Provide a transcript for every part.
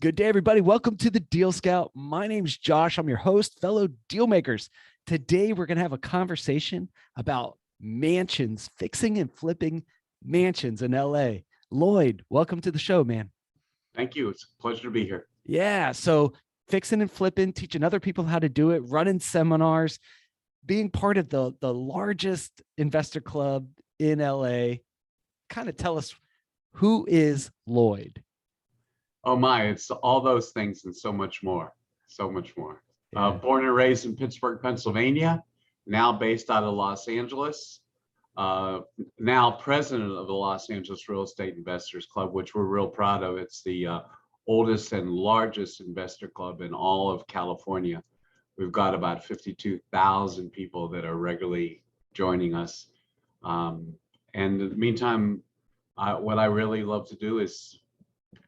Good day, everybody. Welcome to the Deal Scout. My name's Josh. I'm your host, fellow deal makers. Today, we're going to have a conversation about mansions, fixing and flipping mansions in LA. Lloyd, welcome to the show, man. Thank you. It's a pleasure to be here. Yeah. So fixing and flipping, teaching other people how to do it, running seminars, being part of the largest investor club in LA. Kind of tell us, who is Lloyd? Oh my, it's all those things and so much more. So much more. Yeah. Born and raised in Pittsburgh, Pennsylvania, now based out of Los Angeles. Now president of the Los Angeles Real Estate Investors Club, which we're real proud of. It's the oldest and largest investor club in all of California. We've got about 52,000 people that are regularly joining us. And in the meantime, what I really love to do is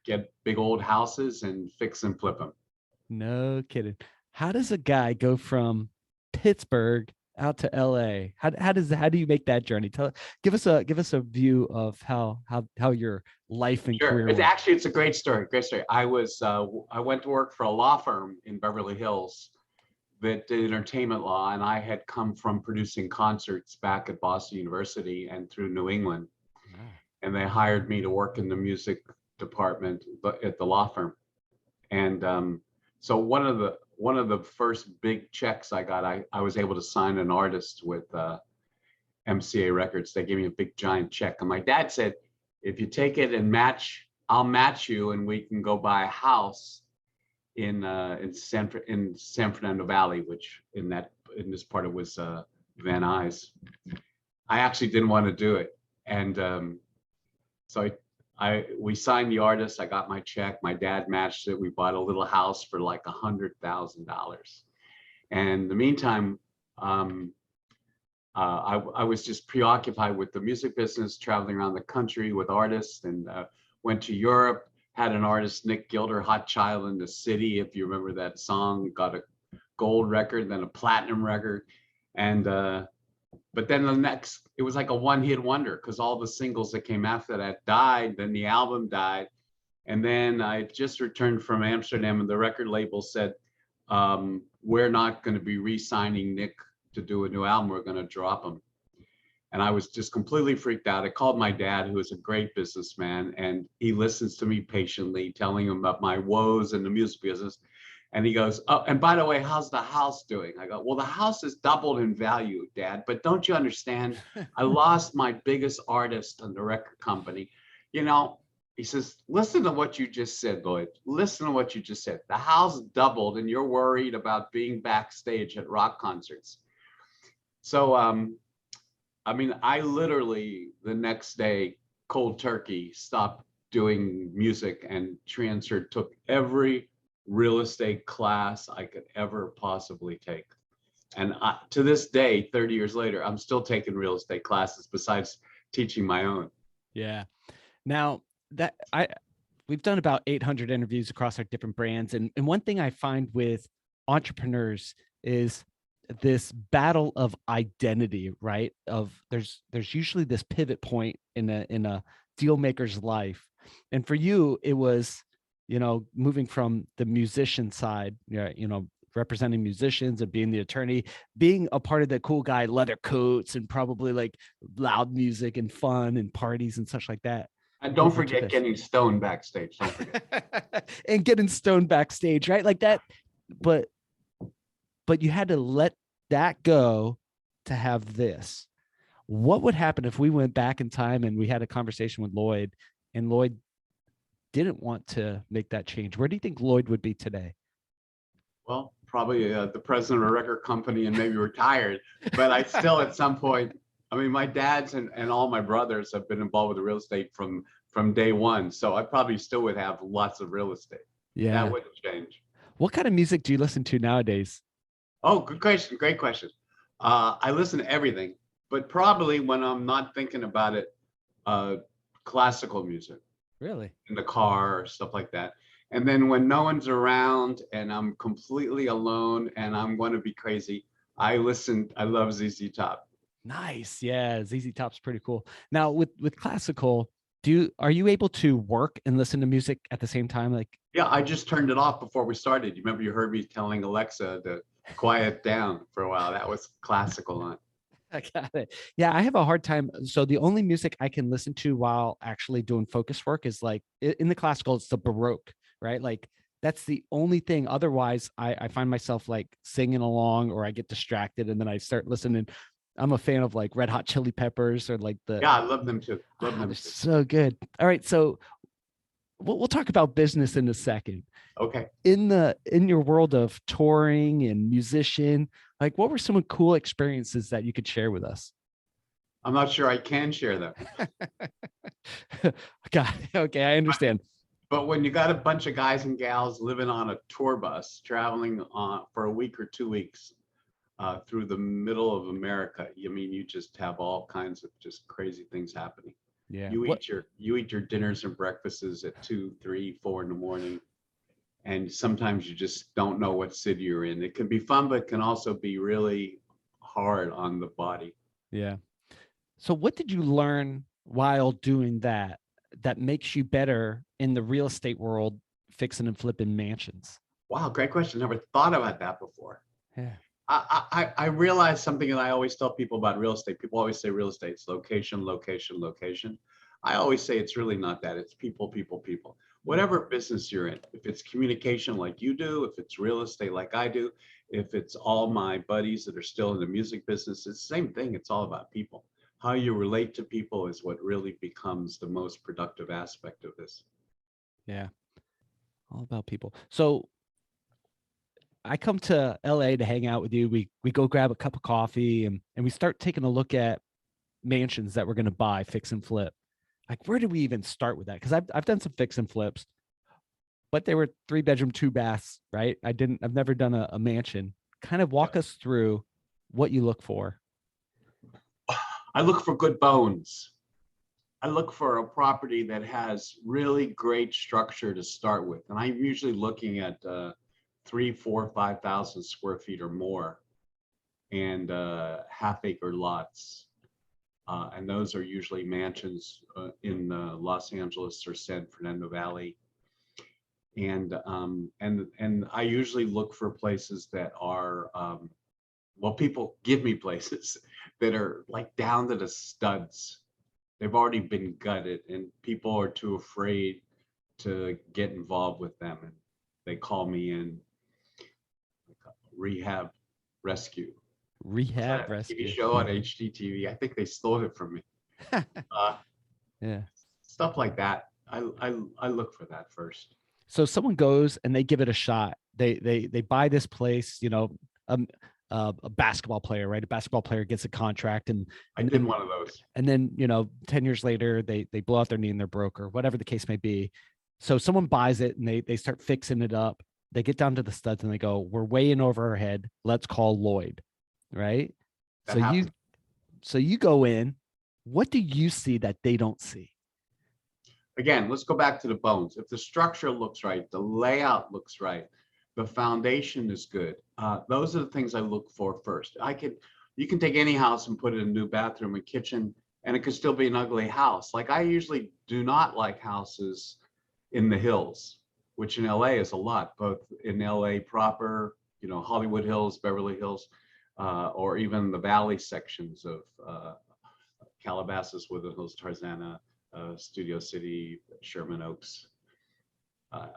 get big old houses and fix and flip them. No kidding. How does a guy go from Pittsburgh out to LA? How do you make that journey? Give us a view of how your life and career Sure. went. It's a great story. Great story. I went to work for a law firm in Beverly Hills that did entertainment law, and I had come from producing concerts back at Boston University and through New England. Wow. And they hired me to work in the music department at the law firm. And so one of the first big checks I got, I was able to sign an artist with MCA Records. They gave me a big giant check, and my dad said, if you take it and I'll match you, and we can go buy a house in San Fernando Valley, which in this part it was Van Nuys. I actually didn't want to do it, and so we signed the artist. I got my check. My dad matched it. We bought a little house for like $100,000. And in the meantime, I was just preoccupied with the music business, traveling around the country with artists, and went to Europe. Had an artist, Nick Gilder, Hot Child in the City, if you remember that song. Got a gold record, then a platinum record, and but then it was like a one-hit wonder, because all the singles that came after that died. Then the album died. And then I just returned from Amsterdam, and the record label said, we're not going to be re-signing Nick to do a new album. We're going to drop him. And I was just completely freaked out. I called my dad, who is a great businessman, and he listens to me patiently, telling him about my woes in the music business. And he goes, oh, and by the way, how's the house doing? I go, well, the house has doubled in value, Dad, but don't you understand? I lost my biggest artist on the record company. He says, listen to what you just said, Lloyd. Listen to what you just said. The house doubled, and you're worried about being backstage at rock concerts. So, I literally the next day, cold turkey, stopped doing music and took every real estate class I could ever possibly take. And to this day, 30 years later, I'm still taking real estate classes besides teaching my own. Yeah. Now we've done about 800 interviews across our different brands. And one thing I find with entrepreneurs is this battle of identity, right? There's usually this pivot point in a deal maker's life. And for you, it was, moving from the musician side, representing musicians and being the attorney, being a part of the cool guy, leather coats, and probably like loud music and fun and parties and such like that. And don't forget getting stoned backstage. Don't forget. And getting stoned backstage, right? Like that. But you had to let that go to have this. What would happen if we went back in time and we had a conversation with Lloyd, and Lloyd didn't want to make that change? Where do you think Lloyd would be today? Well, probably the president of a record company and maybe retired. But I still, at some point, my dads and all my brothers have been involved with the real estate from day one. So I probably still would have lots of real estate. Yeah, that wouldn't change. What kind of music do you listen to nowadays? Oh, good question. Great question. I listen to everything, but probably when I'm not thinking about it, classical music. Really? In the car or stuff like that. And then when no one's around and I'm completely alone and I'm going to be crazy, I love ZZ Top. Nice. Yeah. ZZ Top's pretty cool. Now with classical, Are you able to work and listen to music at the same time? Like, Yeah, I just turned it off before we started. You remember you heard me telling Alexa to quiet down for a while. That was classical on. I got it. Yeah, I have a hard time. So the only music I can listen to while actually doing focus work is like in the classical, it's the Baroque, right? Like that's the only thing. Otherwise, I find myself like singing along or I get distracted and then I start listening. I'm a fan of like Red Hot Chili Peppers or like Yeah, I love them too. Love they're them too. so good. All right, so we'll talk about business in a second. Okay. In your world of touring and musician, like what were some cool experiences that you could share with us? I'm not sure I can share them. Got it. Okay, I understand. But when you got a bunch of guys and gals living on a tour bus, traveling for a week or 2 weeks through the middle of America, I mean, you just have all kinds of just crazy things happening. Yeah. You eat your dinners and breakfasts at 2, 3, 4 in the morning, and sometimes you just don't know what city you're in. It can be fun, but it can also be really hard on the body. Yeah. So what did you learn while doing that that makes you better in the real estate world fixing and flipping mansions? Wow, great question. Never thought about that before. Yeah. I realized something that I always tell people about real estate. People always say real estate's location, location, location. I always say it's really not that. It's people, people, people. Whatever business you're in, if it's communication like you do, if it's real estate like I do, if it's all my buddies that are still in the music business, it's the same thing. It's all about people. How you relate to people is what really becomes the most productive aspect of this. Yeah. All about people. So I come to LA to hang out with you. We go grab a cup of coffee and we start taking a look at mansions that we're going to buy, fix and flip. Like, where do we even start with that? Because I've done some fix and flips, but they were 3 bedroom, 2 baths, right? I've never done a mansion. Kind of Yeah. walk us through what you look for. I look for good bones. I look for a property that has really great structure to start with. And I'm usually looking at 3, 4, 5,000 square feet or more and half-acre lots. And those are usually mansions in Los Angeles or San Fernando Valley. And I usually look for places that are well, people give me places that are like down to the studs. They've already been gutted, and people are too afraid to get involved with them, and they call me in rehab rescue. Rehab TV rescue. show on HGTV. I think they stole it from me. Uh, Yeah. Stuff like that. I look for that first. So someone goes and they give it a shot. They buy this place, um, a basketball player, right? A basketball player gets a contract I and did then one of those. and then 10 years later they blow out their knee and they're broke or whatever the case may be. So someone buys it and they start fixing it up. They get down to the studs and they go, we're way in over our head. Let's call Lloyd. Right. That So you happens. so you go in. What do you see that they don't see? Again, let's go back to the bones. If the structure looks right, the layout looks right, the foundation is good. Those are the things I look for first. You can take any house and put in a new bathroom and kitchen, and it could still be an ugly house. Like I usually do not like houses in the hills, which in LA is a lot, both in LA proper, Hollywood Hills, Beverly Hills, or even the valley sections of Calabasas, Woodland Hills, Tarzana, Studio City, Sherman Oaks. Uh,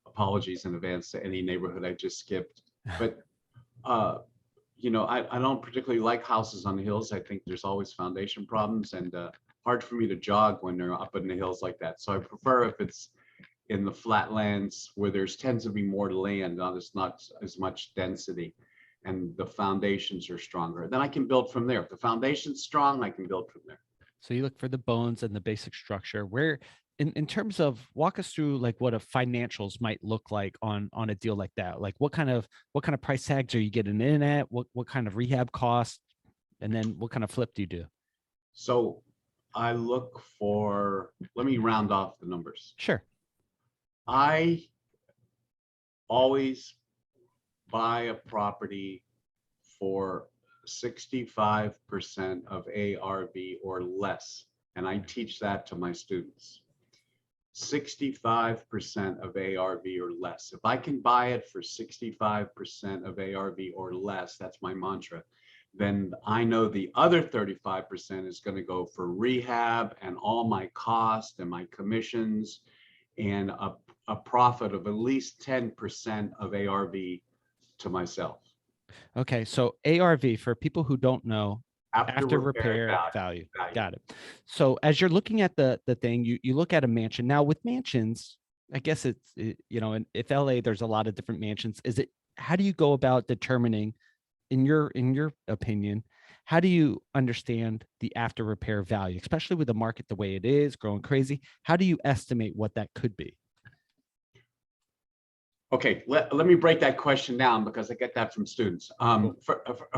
Apologies in advance to any neighborhood I just skipped. But, I don't particularly like houses on the hills. I think there's always foundation problems and hard for me to jog when they're up in the hills like that. So I prefer if it's in the flatlands where there's tends to be more land, not as much density, and the foundations are stronger. Then I can build from there. If the foundation's strong, I can build from there. So you look for the bones and the basic structure. Where in terms of walk us through like what a financials might look like on a deal like that. Like what kind of price tags are you getting in at? What kind of rehab costs? And then what kind of flip do you do? So I look for, let me round off the numbers. Sure. I always buy a property for 65% of ARV or less. and I teach that to my students. 65% of ARV or less. If I can buy it for 65% of ARV or less, that's my mantra, then I know the other 35% is going to go for rehab and all my costs and my commissions and a profit of at least 10% of ARV to myself. Okay, so ARV, for people who don't know, after repair repair value. Got it. So as you're looking at the thing, you look at a mansion. Now with mansions, I guess you know, and if LA, there's a lot of different mansions. How do you go about determining, in your opinion, how do you understand the after repair value, especially with the market the way it is growing crazy? How do you estimate what that could be? Okay, let me break that question down because I get that from students.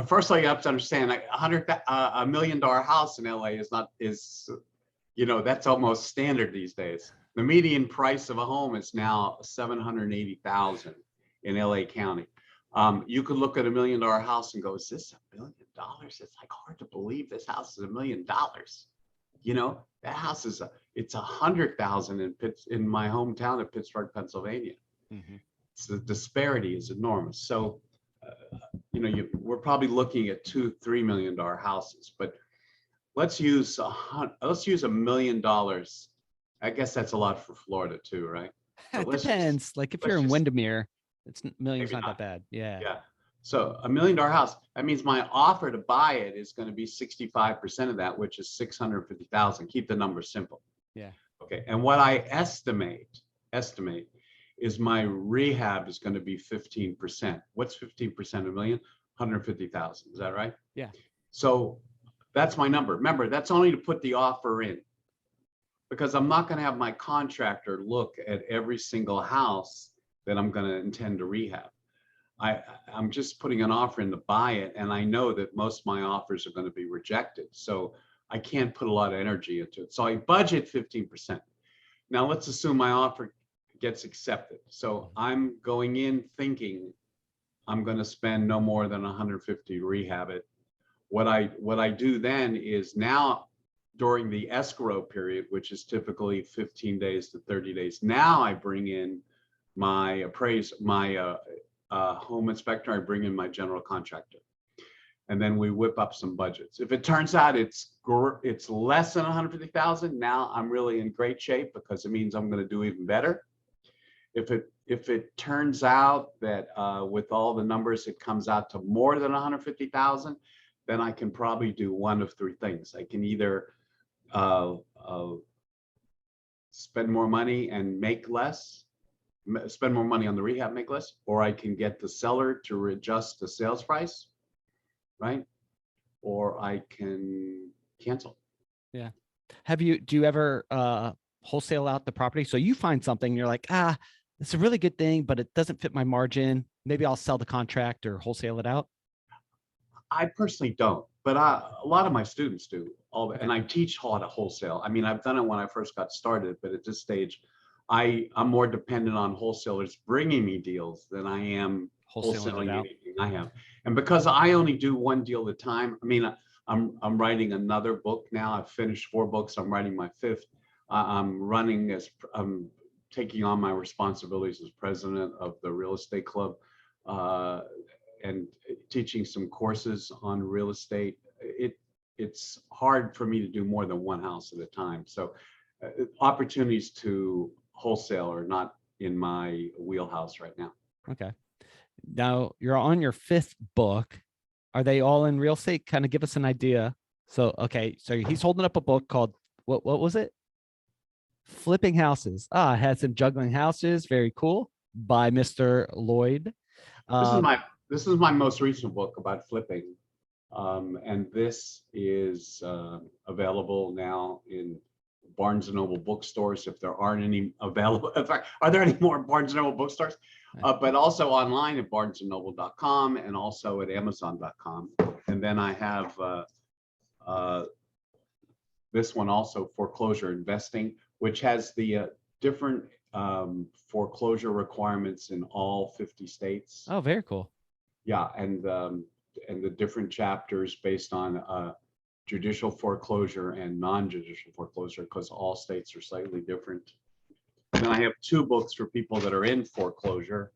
First, you have to understand, like $100 million house in LA is you know, that's almost standard these days. The median price of a home is now $780,000 in LA County. You could look at $1 million house and go, is this $1 million? It's like hard to believe this house is $1 million. You know, that house it's 100,000 in my hometown of Pittsburgh, Pennsylvania. Mm-hmm. So the disparity is enormous. So, you know, we're probably looking at $2-3 million houses, but let's use $1 million. I guess that's a lot for Florida too, right? It depends. Like if you're in Windermere, it's millions not that bad. Yeah. Yeah. So $1 million house, that means my offer to buy it is going to be 65% of that, which is 650,000. Keep the numbers simple. Yeah. Okay. And what I estimate is my rehab is going to be 15%. What's 15% of $1 million? 150,000. Is that right? Yeah. So that's my number. Remember, that's only to put the offer in, because I'm not going to have my contractor look at every single house that I'm going to intend to rehab. I'm just putting an offer in to buy it, and I know that most of my offers are going to be rejected. So I can't put a lot of energy into it. So I budget 15%. Now let's assume my offer gets accepted. So I'm going in thinking I'm going to spend no more than 150 to rehab it. What I do then is, now during the escrow period, which is typically 15 days to 30 days, now I bring in my home inspector, I bring in my general contractor, and then we whip up some budgets. If it turns out it's less than 150,000, now I'm really in great shape, because it means I'm going to do even better. If it turns out that with all the numbers it comes out to more than 150,000, then I can probably do one of three things. I can either spend more money and make less, spend more money on the rehab, make less, or I can get the seller to adjust the sales price, right? Or I can cancel. Yeah. Do you ever wholesale out the property? So you find something, you're like, it's a really good thing, but it doesn't fit my margin. Maybe I'll sell the contract or wholesale it out. I personally don't, but a lot of my students do. Okay. And I teach how to wholesale. I mean, I've done it when I first got started, but at this stage, I'm more dependent on wholesalers bringing me deals than I am wholesaling anything I have. And because I only do one deal at a time, I mean, I'm writing another book now. I've finished 4 books. I'm writing my 5th. I'm taking on my responsibilities as president of the real estate club, and teaching some courses on real estate. It's hard for me to do more than one house at a time. So opportunities to wholesale are not in my wheelhouse right now. Okay. Now you're on your 5th book. Are they all in real estate? Kind of give us an idea. So, okay. So he's holding up a book called, what was it? Flipping Houses. It had some juggling houses. Very cool. By Mr. Lloyd. This is my most recent book about flipping. And this is available now in Barnes and Noble bookstores, if there aren't any available. In fact, are there any more Barnes and Noble bookstores? But also online at barnesandnoble.com and also at amazon.com. And then I have this one also, Foreclosure Investing, which has the different foreclosure requirements in all 50 states. Oh, very cool. Yeah, and the different chapters based on judicial foreclosure and non-judicial foreclosure, because all states are slightly different. And then I have 2 books for people that are in foreclosure.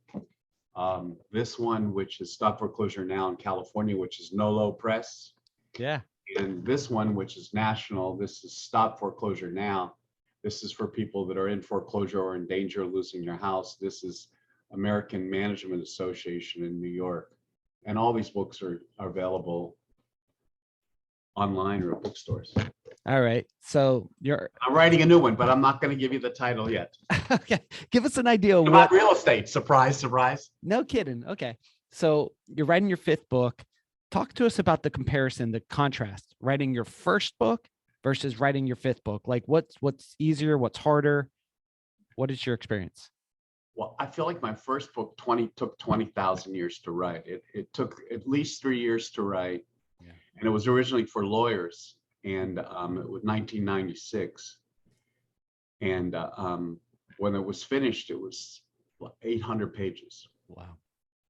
This one, which is Stop Foreclosure Now in California, which is Nolo Press. Yeah. And this one, which is national, this is Stop Foreclosure Now. This is for people that are in foreclosure or in danger of losing their house. This is American Management Association in New York. And all these books are available online or at bookstores. All right. So I'm writing a new one, but I'm not going to give you the title yet. okay. Give us an idea of About what. real estate. Surprise, surprise. No kidding. Okay. So you're writing your 5th book. Talk to us about the comparison, the contrast, writing your first book versus writing your 5th book. Like what's easier, what's harder? What is your experience? Well, I feel like my first book took 20,000 years to write. It took at least 3 years to write. Yeah. And it was originally for lawyers. And it was 1996. And when it was finished, it was 800 pages. Wow.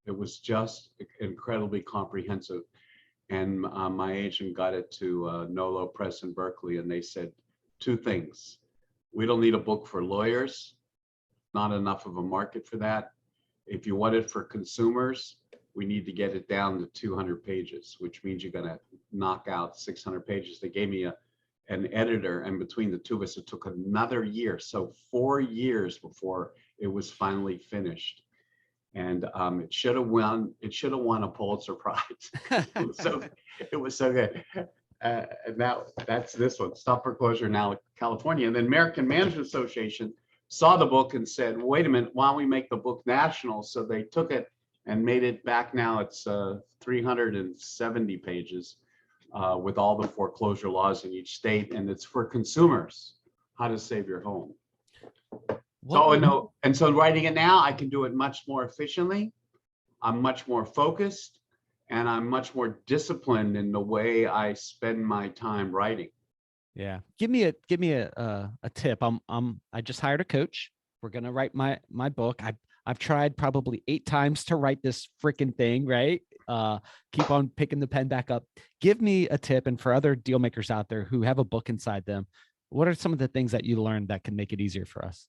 It was just incredibly comprehensive. And my agent got it to Nolo Press in Berkeley, and they said 2 things. We don't need a book for lawyers, not enough of a market for that. If you want it for consumers, we need to get it down to 200 pages, which means you're going to knock out 600 pages. They gave me an editor, and between the 2 of us, it took another year. So 4 years before it was finally finished. And it should have won a Pulitzer Prize. It was so good. And that's this one, Stop Foreclosure Now, California. And then American Management Association saw the book and said, wait a minute, why don't we make the book national? So they took it and made it back. Now it's 370 pages with all the foreclosure laws in each state. And it's for consumers, how to save your home. So writing it now, I can do it much more efficiently. I'm much more focused, and I'm much more disciplined in the way I spend my time writing. Yeah. Give me a tip. I just hired a coach. We're going to write my book. I've tried probably 8 times to write this freaking thing, right? Keep on picking the pen back up. Give me a tip. And for other deal makers out there who have a book inside them, what are some of the things that you learned that can make it easier for us?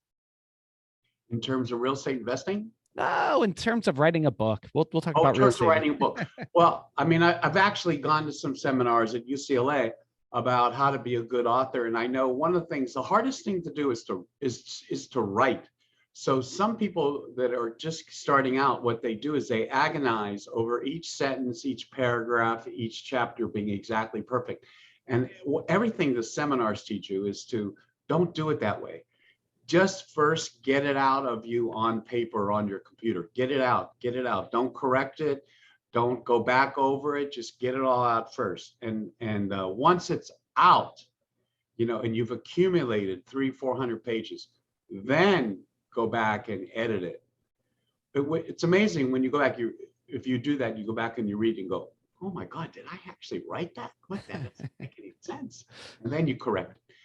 In terms of real estate investing? No, in terms of writing a book. We'll talk about real estate. Writing a book. Well, I mean, I've actually gone to some seminars at UCLA about how to be a good author. And I know one of the things, the hardest thing to do is to write. So some people that are just starting out, what they do is they agonize over each sentence, each paragraph, each chapter being exactly perfect. And everything the seminars teach you is to don't do it that way. Just first get it out of you on paper, on your computer. Get it out, get it out. Don't correct it. Don't go back over it. Just get it all out first. And once it's out, and you've accumulated 300-400 pages, then go back and edit it. It's amazing when you go back, if you do that, you go back and you read and go, oh my God, did I actually write that? What, that doesn't make any sense. And then you correct it.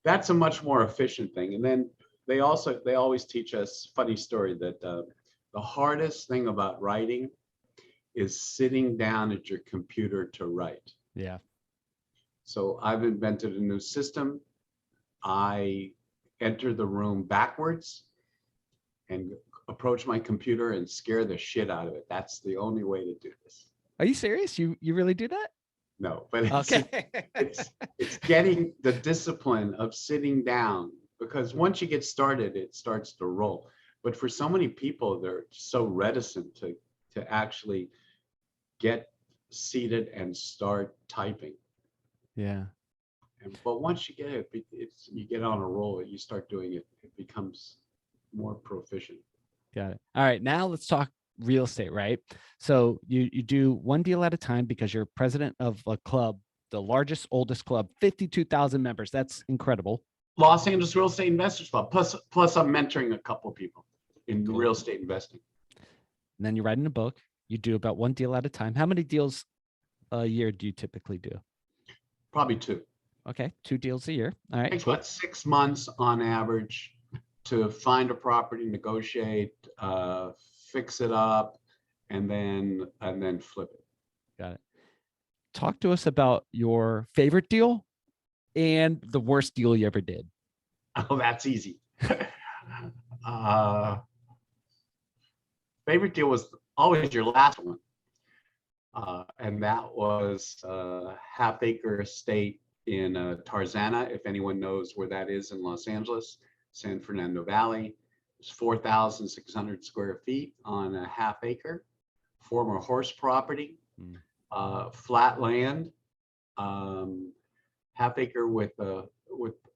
That's a much more efficient thing. And then they always teach us, funny story, that the hardest thing about writing is sitting down at your computer to write. Yeah. So I've invented a new system. I enter the room backwards and approach my computer and scare the shit out of it. That's the only way to do this. Are you serious? You really do that? No, but Okay. it's getting the discipline of sitting down, because once you get started, it starts to roll. But for so many people, they're so reticent to actually get seated and start typing. Yeah. But once you get it, you get on a roll, you start doing it, it becomes more proficient. Got it. All right. Now let's talk real estate, right? So you do one deal at a time because you're president of a club, the largest, oldest club, 52,000 members. That's incredible. Los Angeles Real Estate Investors Club. Plus I'm mentoring a couple of people in real estate investing. And then you're writing a book. You do about one deal at a time. How many deals a year do you typically do? Probably 2. Okay, 2 deals a year. All right. It takes about 6 months on average to find a property, negotiate, fix it up, and then flip it. Got it. Talk to us about your favorite deal and the worst deal you ever did. Oh, that's easy. uh, Favorite deal was always your last one. And that was a half-acre estate in Tarzana, if anyone knows where that is in Los Angeles, San Fernando Valley. It's 4,600 square feet on a half acre, former horse property, flat land, half acre with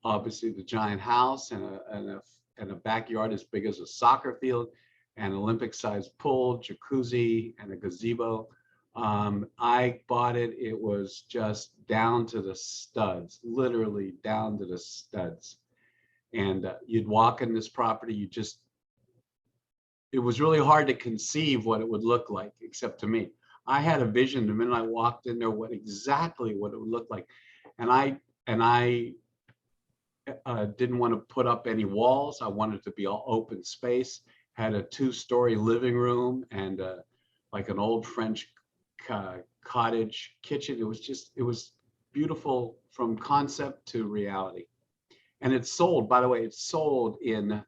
obviously the giant house and a backyard as big as a soccer field, an Olympic-sized pool, jacuzzi, and a gazebo. I bought it. It was just down to the studs, literally down to the studs. And you'd walk in this property, it was really hard to conceive what it would look like, except to me. I had a vision the minute I walked in there, exactly what it would look like. And I didn't want to put up any walls. I wanted it to be all open space. Had a 2-story living room and like an old French cottage kitchen. It was beautiful from concept to reality. And it sold, by the way, it sold in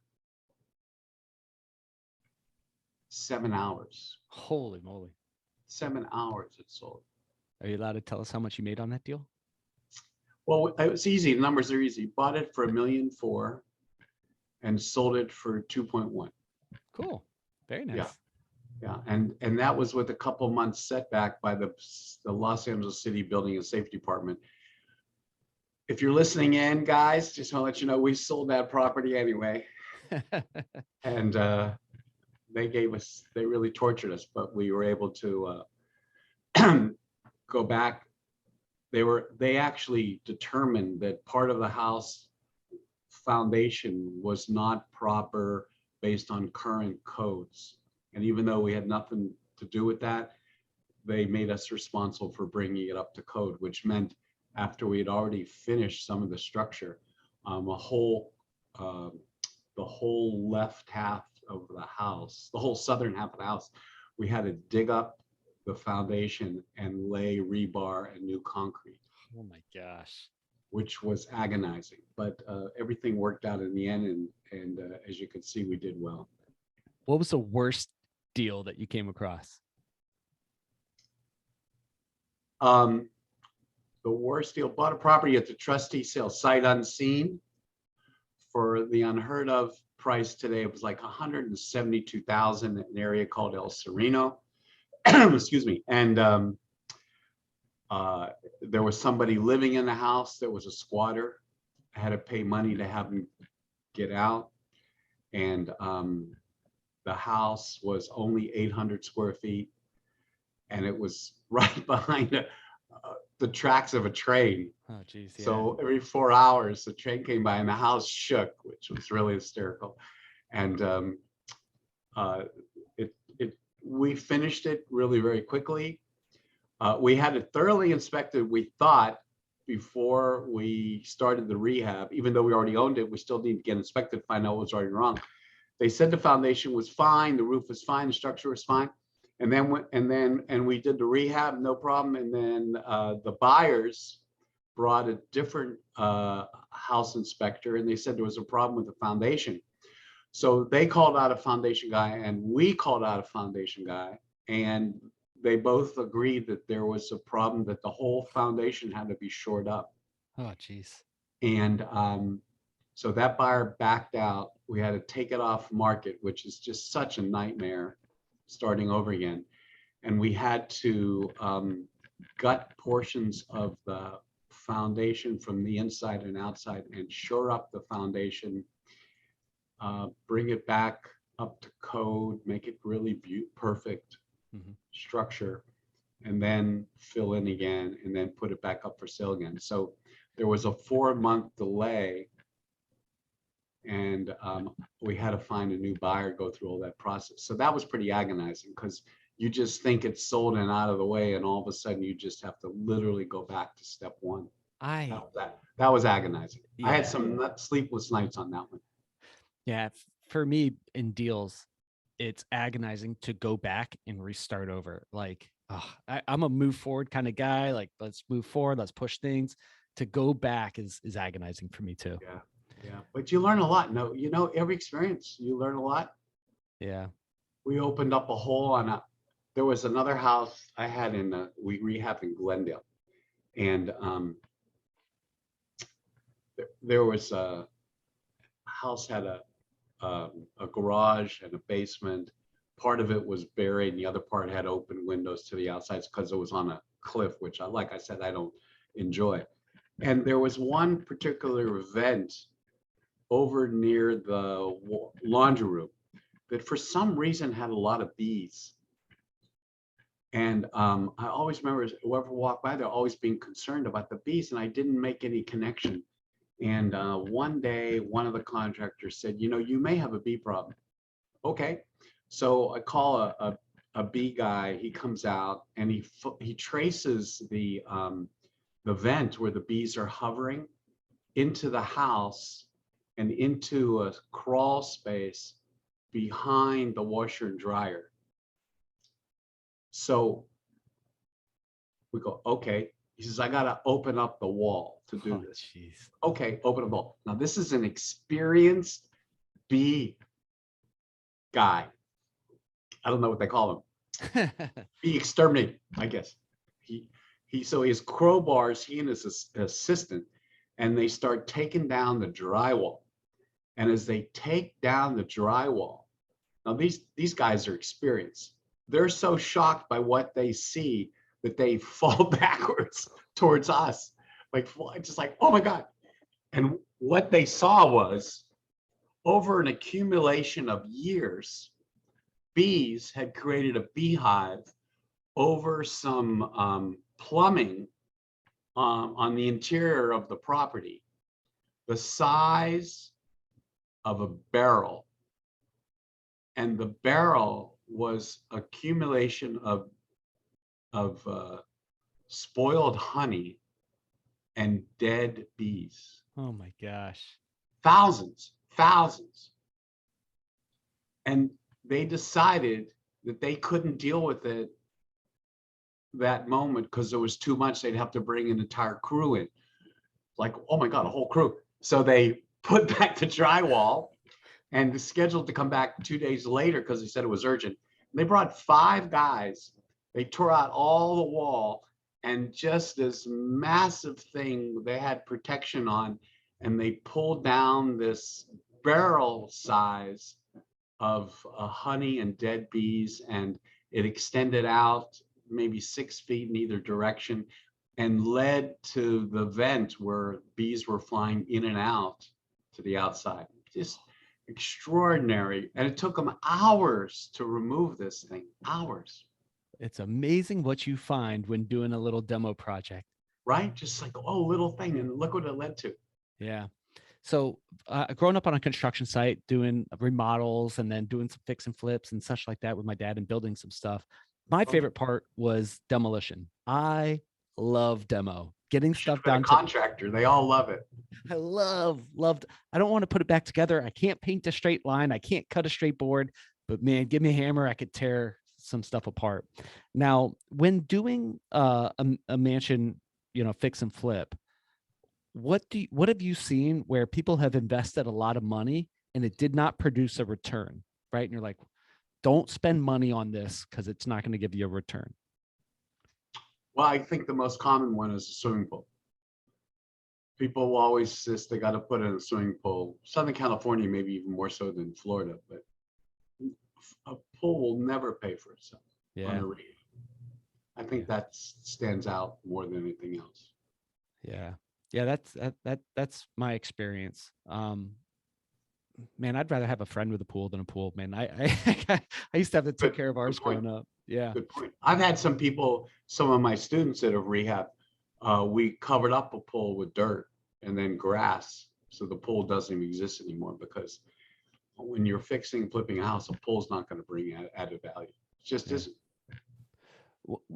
7 hours. Holy moly. 7 hours it sold. Are you allowed to tell us how much you made on that deal? Well, it was easy. The numbers are easy. Bought it for $1.4 million and sold it for 2.1. Cool. Very nice. Yeah. Yeah, and that was with a couple months setback by the Los Angeles City Building and Safety Department. If you're listening in, guys, just want to let you know we sold that property anyway. And they really tortured us, but we were able to go back. They actually determined that part of the house foundation was not proper based on current codes. And even though we had nothing to do with that, they made us responsible for bringing it up to code, which meant after we had already finished some of the structure, the whole left half of the house, the whole southern half of the house, we had to dig up the foundation and lay rebar and new concrete. Oh my gosh. Which was agonizing, but everything worked out in the end. And as you can see, we did well. What was the worst deal that you came across? The worst deal, bought a property at the trustee sale, sight unseen, for the unheard of price today. It was like 172,000 in an area called El Sereno. Excuse me. And there was somebody living in the house that was a squatter. I had to pay money to have him get out. And the house was only 800 square feet. And it was right behind the tracks of a train. Oh, geez. Yeah. So every 4 hours, the train came by and the house shook, which was really hysterical. And we finished it really very quickly. We had it thoroughly inspected, we thought, before we started the rehab. Even though we already owned it, we still need to get inspected, find out what was already wrong. They said the foundation was fine, the roof was fine, the structure was fine. And then we did the rehab, no problem. And then the buyers brought a different house inspector, and they said there was a problem with the foundation. So they called out a foundation guy, and we called out a foundation guy, and they both agreed that there was a problem, that the whole foundation had to be shored up. Oh, geez. And so that buyer backed out. We had to take it off market, which is just such a nightmare, starting over again. And we had to gut portions of the foundation from the inside and outside and shore up the foundation, bring it back up to code, make it really perfect structure, and then fill in again, and then put it back up for sale again. So there was a 4-month delay, and we had to find a new buyer, go through all that process. So that was pretty agonizing, because you just think it's sold and out of the way, and all of a sudden you just have to literally go back to step one. That was agonizing. Yeah. I had some sleepless nights on that one. Yeah, for me in deals, it's agonizing to go back and restart over. Like, I'm a move forward kind of guy. Like, let's move forward, let's push things. To go back is agonizing for me too. Yeah. Yeah. But you learn a lot. No, every experience, you learn a lot. Yeah. We opened up a hole there was another house I had we rehabbed in Glendale. And there was a house had a garage and a basement. Part of it was buried, and the other part had open windows to the outsides because it was on a cliff, which like I said, I don't enjoy. And there was one particular vent over near the laundry room that for some reason had a lot of bees. And I always remember whoever walked by there always being concerned about the bees, and I didn't make any connection. And one day, one of the contractors said, you may have a bee problem. Okay. So I call a bee guy. He comes out and he traces the vent where the bees are hovering into the house and into a crawl space behind the washer and dryer. So we go, okay. He says, I got to open up the wall to do this. Geez. Okay, open up the wall. Now, this is an experienced bee guy. I don't know what they call him. Bee exterminator, I guess. So his crowbars, he and his assistant, and they start taking down the drywall. And as they take down the drywall, now these guys are experienced. They're so shocked by what they see that they fall backwards towards us, just like, oh my God. And what they saw was, over an accumulation of years, bees had created a beehive over some plumbing on the interior of the property, the size of a barrel. And the barrel was accumulation of spoiled honey and dead bees. Oh my gosh. Thousands. And they decided that they couldn't deal with it that moment because there was too much. They'd have to bring an entire crew in. Like, oh my God, a whole crew. So they put back the drywall and scheduled to come back 2 days later because they said it was urgent. They brought 5 guys. They tore out all the wall, and just this massive thing, they had protection on, and they pulled down this barrel size of honey and dead bees, and it extended out maybe 6 feet in either direction and led to the vent where bees were flying in and out to the outside. Just extraordinary. And it took them hours to remove this thing, hours. It's amazing what you find when doing a little demo project. Right? Just like, oh, little thing. And look what it led to. Yeah. So growing up on a construction site, doing remodels and then doing some fix and flips and such like that with my dad and building some stuff. My favorite part was demolition. I love demo, getting stuff down to contractor. They all love it. I loved. I don't want to put it back together. I can't paint a straight line. I can't cut a straight board, but man, give me a hammer. I could tear some stuff apart. Now, when doing a mansion, fix and flip, what have you seen where people have invested a lot of money and it did not produce a return, right? And you're like, don't spend money on this because it's not going to give you a return. Well, I think the most common one is a swimming pool. People will always insist they got to put in a swimming pool. Southern California, maybe even more so than Florida, but a pool will never pay for itself. Yeah. I think that stands out more than anything else. Yeah. Yeah, that's my experience. Man, I'd rather have a friend with a pool than a pool, man. I used to have to take care of ours growing up. Yeah. Good point. I've had some of my students that have rehabbed, we covered up a pool with dirt and then grass. So the pool doesn't even exist anymore, because when you're flipping a house, a pool's not going to bring added value. It just isn't.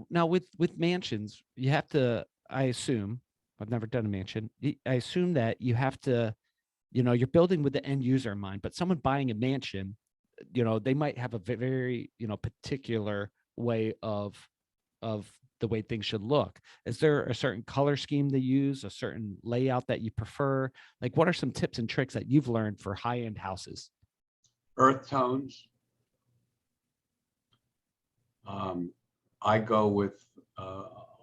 Now with mansions, you have to, I assume, I've never done a mansion. I assume that you have to, you're building with the end user in mind, but someone buying a mansion, they might have a very, particular way of of the way things should look. Is there a certain color scheme they use, a certain layout that you prefer? Like, what are some tips and tricks that you've learned for high-end houses? Earth tones. I go with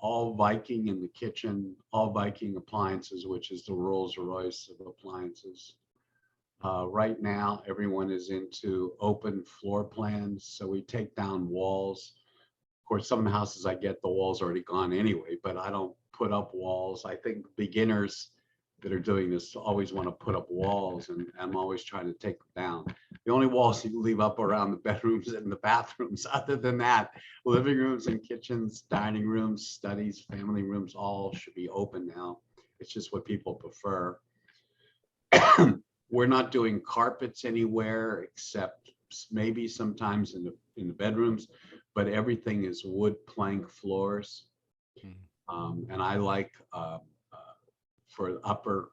all Viking in the kitchen, all Viking appliances, which is the Rolls Royce of appliances. Right now, everyone is into open floor plans, so we take down walls. Of course, some houses I get the walls already gone anyway, but I don't put up walls. I think beginners that are doing this always want to put up walls, and I'm always trying to take them down. The only walls you leave up around the bedrooms and the bathrooms. Other than that, living rooms and kitchens, dining rooms, studies, family rooms, all should be open now. It's just what people prefer. We're not doing carpets anywhere except maybe sometimes in the bedrooms, but everything is wood plank floors. And I like for upper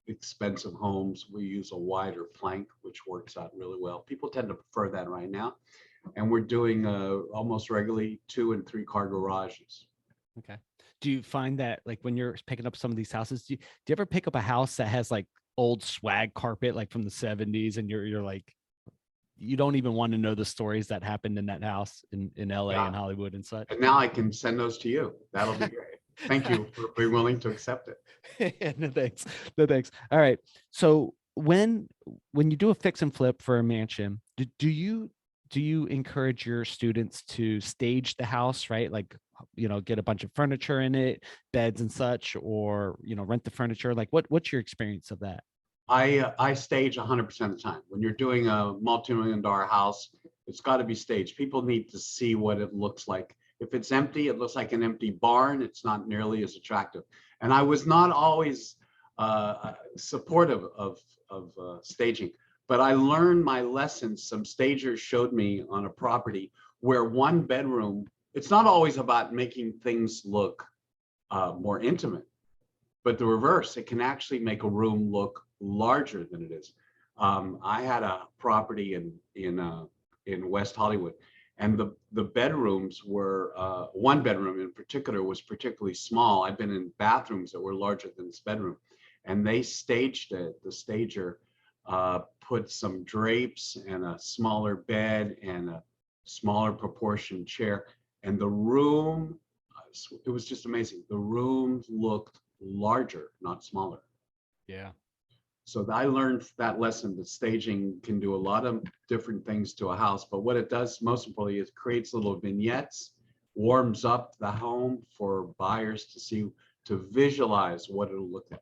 expensive homes, we use a wider plank, which works out really well. People tend to prefer that right now. And we're doing almost regularly 2 and 3 car garages. Okay. Do you find that, like, when you're picking up some of these houses, do you ever pick up a house that has like old swag carpet, like from the 70s, and you're like, you don't even want to know the stories that happened in that house in LA Yeah. and Hollywood and such? And now I can send those to you. That'll be great. Thank you for being willing to accept it. No thanks. No thanks. All right. So when you do a fix and flip for a mansion, do you encourage your students to stage the house, right? Like, get a bunch of furniture in it, beds and such, or rent the furniture? Like, what's your experience of that? I stage 100% of the time. When you're doing a multi-million-dollar house, it's got to be staged. People need to see what it looks like. If it's empty, it looks like an empty barn. It's not nearly as attractive. And I was not always supportive of staging, but I learned my lessons. Some stagers showed me on a property where one bedroom, it's not always about making things look more intimate, but the reverse, it can actually make a room look larger than it is. I had a property in West Hollywood, and the bedrooms were one bedroom in particular was particularly small. I've been in bathrooms that were larger than this bedroom, and they staged it. The stager put some drapes and a smaller bed and a smaller proportion chair, and the room, it was just amazing. The room looked larger, not smaller. Yeah. So I learned that lesson that staging can do a lot of different things to a house, but what it does most importantly is it creates little vignettes, warms up the home for buyers to see, to visualize what it'll look like.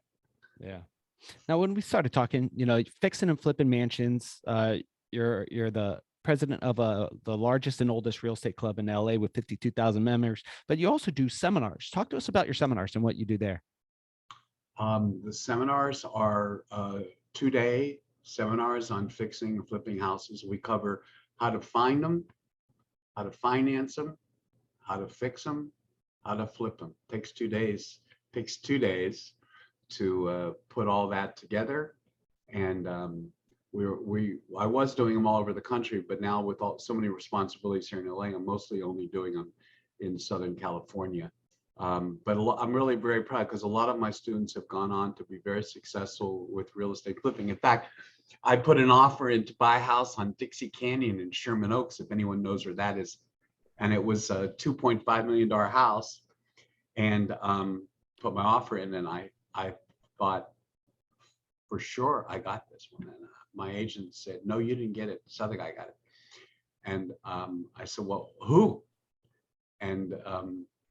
Yeah. Now, when we started talking, fixing and flipping mansions, you're the president of the largest and oldest real estate club in LA with 52,000 members, but you also do seminars. Talk to us about your seminars and what you do there. The seminars are 2-day seminars on fixing and flipping houses. We cover how to find them, how to finance them, how to fix them, how to flip them. Takes 2 days. Takes 2 days to put all that together. And I was doing them all over the country, but now with so many responsibilities here in LA, I'm mostly only doing them in Southern California. But I'm really very proud because a lot of my students have gone on to be very successful with real estate flipping. In fact, I put an offer in to buy a house on Dixie Canyon in Sherman Oaks, if anyone knows where that is. And it was a $2.5 million house, and put my offer in, and I thought, for sure, I got this one. And my agent said, no, you didn't get it. This other guy got it. And I said, well, who? And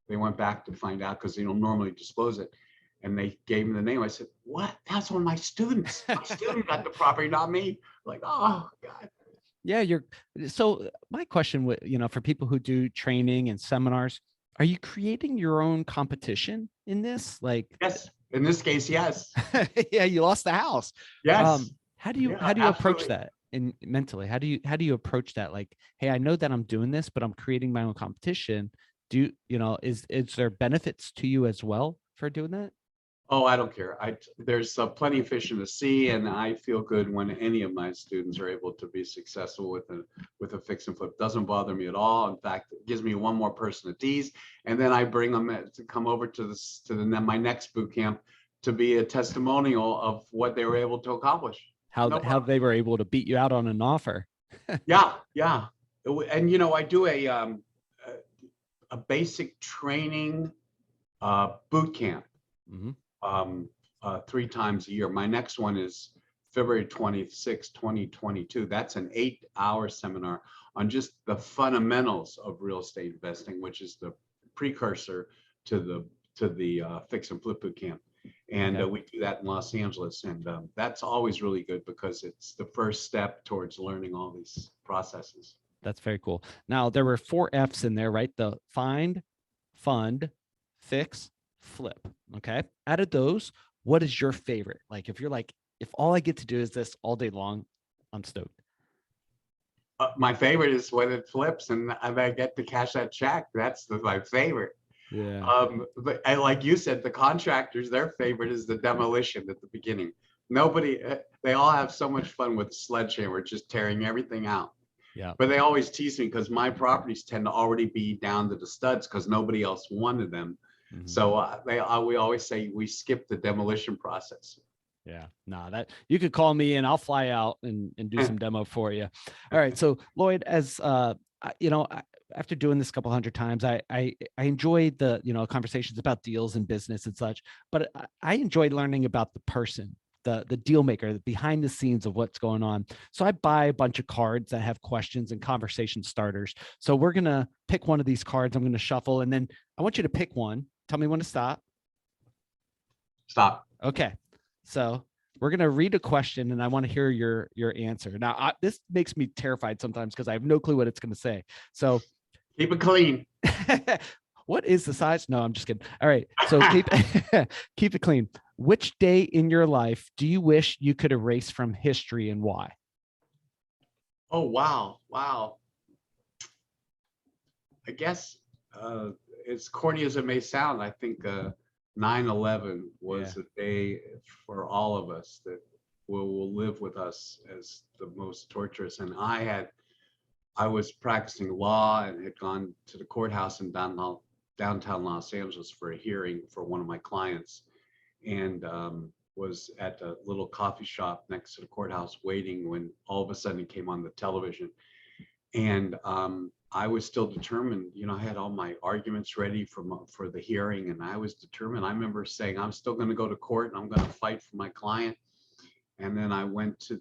they went back to find out because they don't normally disclose it. And they gave me the name. I said, what? That's one of my students. My student got the property, not me. Like, oh, God. Yeah, so my question would, for people who do training and seminars, are you creating your own competition in this? Like, yes, in this case, yes. Yeah, you lost the house. Yes. How do you approach that mentally? How do you approach that? Like, hey, I know that I'm doing this, but I'm creating my own competition. Is there benefits to you as well for doing that? Oh, I don't care. There's plenty of fish in the sea, and I feel good when any of my students are able to be successful with a fix and flip. Doesn't bother me at all. In fact, it gives me one more person to tease, and then I bring them to come over my next boot camp to be a testimonial of what they were able to accomplish. No How problem. they were able to beat you out on an offer. Yeah, yeah. And I do a basic training boot camp Hmm. um, 3 times a year. My next one is February 26, 2022. That's an 8-hour seminar on just the fundamentals of real estate investing, which is the precursor to the fix and flip boot camp. And Okay. we do that in Los Angeles. And that's always really good because it's the first step towards learning all these processes. That's very cool. Now there were 4 F's in there, right? The find, fund, fix, flip. Okay. Out of those, what is your favorite? Like if you're like, if all I get to do is this all day long, I'm stoked. My favorite is when it flips and I get to cash that check. That's my favorite. Yeah. But and like you said, the contractors, their favorite is the demolition at the beginning. Nobody, they all have so much fun with the sledgehammer, just tearing everything out. Yeah. But they always tease me because my properties tend to already be down to the studs because nobody else wanted them. Mhm. So we always say we skip the demolition process. Yeah, no, that you could call me and I'll fly out and do some demo for you. All right. So Lloyd, as after doing this a couple hundred times, I enjoyed the, conversations about deals and business and such, but I enjoyed learning about the person, the deal maker, the behind the scenes of what's going on. So I buy a bunch of cards that have questions and conversation starters. So we're gonna pick one of these cards. I'm gonna shuffle, and then I want you to pick one. Tell me when to stop. Stop. Okay. So we're going to read a question and I want to hear your answer. Now, this makes me terrified sometimes because I have no clue what it's going to say. So Keep it clean. what is the size? No, I'm just kidding. All right. So keep it clean. Which day in your life do you wish you could erase from history and why? Oh, wow. Wow. I guess as corny as it may sound, I think 9/11 Yeah. was a day for all of us that will live with us as the most torturous. And I was practicing law and had gone to the courthouse in downtown Los Angeles for a hearing for one of my clients, and was at a little coffee shop next to the courthouse waiting when all of a sudden it came on the television. And I was still determined. I had all my arguments ready for the hearing, and I was determined. I remember saying, I'm still going to go to court and I'm going to fight for my client. And then I went to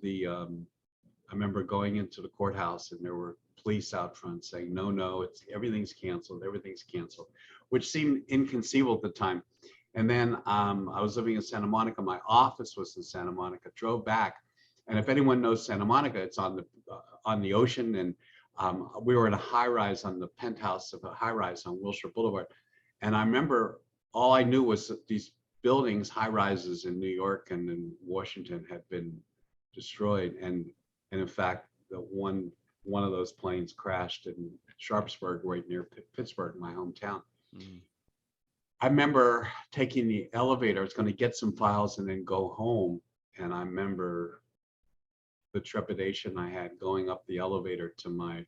I remember going into the courthouse and there were police out front saying, no, no, everything's canceled, which seemed inconceivable at the time. And then I was living in Santa Monica. My office was in Santa Monica, drove back. And if anyone knows Santa Monica, it's on the ocean. And we were in a high rise on the penthouse of a high rise on Wilshire Boulevard. And I remember all I knew was that these buildings, high rises in New York and in Washington had been destroyed. And in fact, the one of those planes crashed in Sharpsburg, right near Pittsburgh, my hometown. Mm. I remember taking the elevator. I was going to get some files and then go home. And I remember the trepidation I had going up the elevator to my